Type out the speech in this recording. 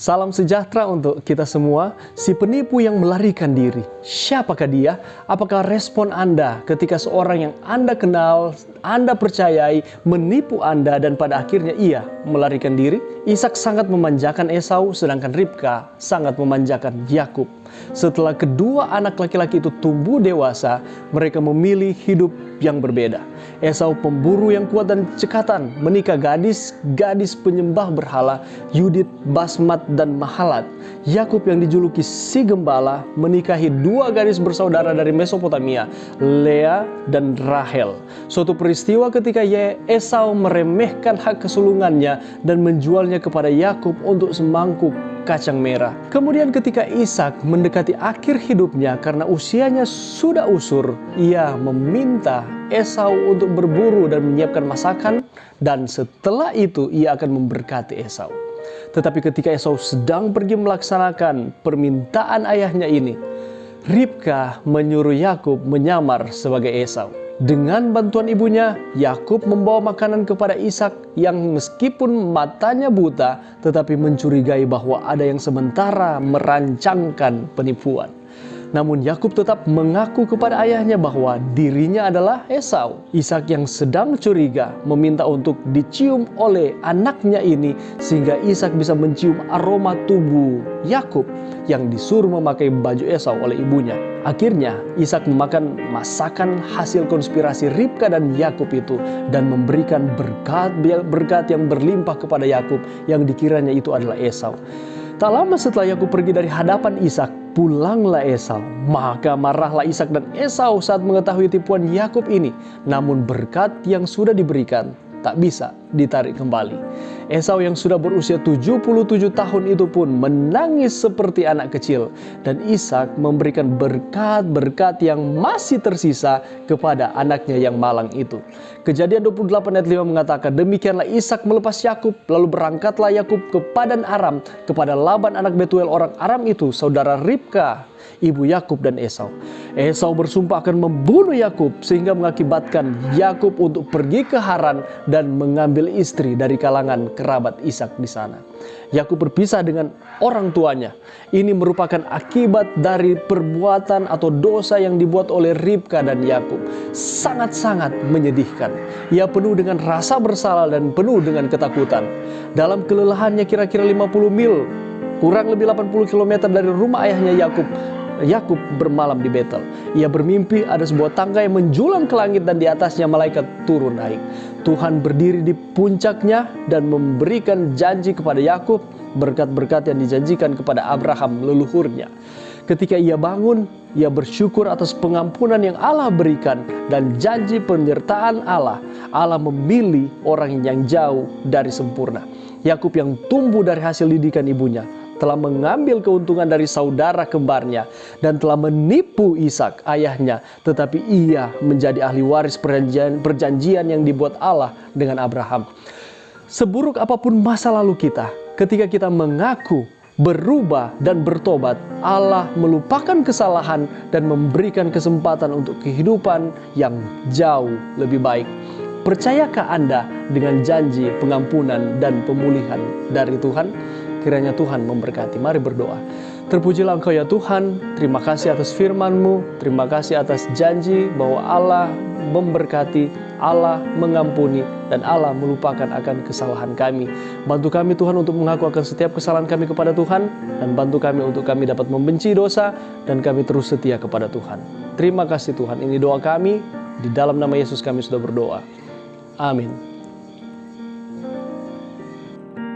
Salam sejahtera untuk kita semua. Si penipu yang melarikan diri, siapakah dia? Apakah respon Anda ketika seorang yang Anda kenal, Anda percayai, menipu Anda dan pada akhirnya ia melarikan diri? Ishak sangat memanjakan Esau, sedangkan Ribka sangat memanjakan Yakub. Setelah kedua anak laki-laki itu tumbuh dewasa, mereka memilih hidup yang berbeda. Esau pemburu yang kuat dan cekatan, menikah gadis penyembah berhala, Yudit, Basmat, dan Mahalat. Yakub yang dijuluki si gembala, menikahi dua gadis bersaudara dari Mesopotamia, Lea dan Rahel. Suatu peristiwa ketika Esau meremehkan hak kesulungannya dan menjualnya kepada Yakub untuk semangkuk kacang merah. Kemudian ketika Ishak mendekati akhir hidupnya karena usianya sudah usur, ia meminta Esau untuk berburu dan menyiapkan masakan, dan setelah itu ia akan memberkati Esau. Tetapi ketika Esau sedang pergi melaksanakan permintaan ayahnya ini, Ribka menyuruh Yakub menyamar sebagai Esau. Dengan bantuan ibunya, Yakub membawa makanan kepada Ishak yang meskipun matanya buta, tetapi mencurigai bahwa ada yang sementara merancangkan penipuan. Namun Yakub tetap mengaku kepada ayahnya bahwa dirinya adalah Esau. Ishak yang sedang curiga meminta untuk dicium oleh anaknya ini sehingga Ishak bisa mencium aroma tubuh Yakub yang disuruh memakai baju Esau oleh ibunya. Akhirnya Ishak memakan masakan hasil konspirasi Ribka dan Yakub itu dan memberikan berkat yang berlimpah kepada Yakub yang dikiranya itu adalah Esau. Tak lama setelah Yakub pergi dari hadapan Ishak, pulanglah Esau. Maka marahlah Ishak dan Esau saat mengetahui tipuan Yakub ini. Namun berkat yang sudah diberikan tak bisa ditarik kembali. Esau yang sudah berusia 77 tahun itu pun menangis seperti anak kecil. Dan Ishak memberikan berkat-berkat yang masih tersisa kepada anaknya yang malang itu. Kejadian 28 ayat 5 mengatakan, demikianlah Ishak melepas Yakub, lalu berangkatlah Yakub ke Padan Aram, kepada Laban anak Betuel orang Aram itu, saudara Ribka, ibu Yakub dan Esau. Esau bersumpah akan membunuh Yakub sehingga mengakibatkan Yakub untuk pergi ke Haran dan mengambil istri dari kalangan kerabat Ishak di sana. Yakub berpisah dengan orang tuanya. Ini merupakan akibat dari perbuatan atau dosa yang dibuat oleh Ribka dan Yakub. Sangat-sangat menyedihkan. Ia penuh dengan rasa bersalah dan penuh dengan ketakutan. Dalam kelelahannya kira-kira 50 mil, kurang lebih 80 km dari rumah ayahnya Yakub bermalam di Betel. Ia bermimpi ada sebuah tangga yang menjulang ke langit dan di atasnya malaikat turun naik. Tuhan berdiri di puncaknya dan memberikan janji kepada Yakub berkat-berkat yang dijanjikan kepada Abraham leluhurnya. Ketika ia bangun, ia bersyukur atas pengampunan yang Allah berikan dan janji penyertaan Allah. Allah memilih orang yang jauh dari sempurna. Yakub yang tumbuh dari hasil didikan ibunya telah mengambil keuntungan dari saudara kembarnya dan telah menipu Ishak ayahnya, tetapi ia menjadi ahli waris perjanjian yang dibuat Allah dengan Abraham. Seburuk apapun masa lalu kita, ketika kita mengaku, berubah dan bertobat, Allah melupakan kesalahan dan memberikan kesempatan untuk kehidupan yang jauh lebih baik. Percayakah Anda dengan janji pengampunan dan pemulihan dari Tuhan? Kiranya Tuhan memberkati. Mari berdoa. Terpujilah Engkau ya Tuhan. Terima kasih atas firman-Mu. Terima kasih atas janji bahwa Allah memberkati, Allah mengampuni, dan Allah melupakan akan kesalahan kami. Bantu kami Tuhan untuk mengaku akan setiap kesalahan kami kepada Tuhan. Dan bantu kami untuk kami dapat membenci dosa dan kami terus setia kepada Tuhan. Terima kasih Tuhan. Ini doa kami. Di dalam nama Yesus kami sudah berdoa. Amin.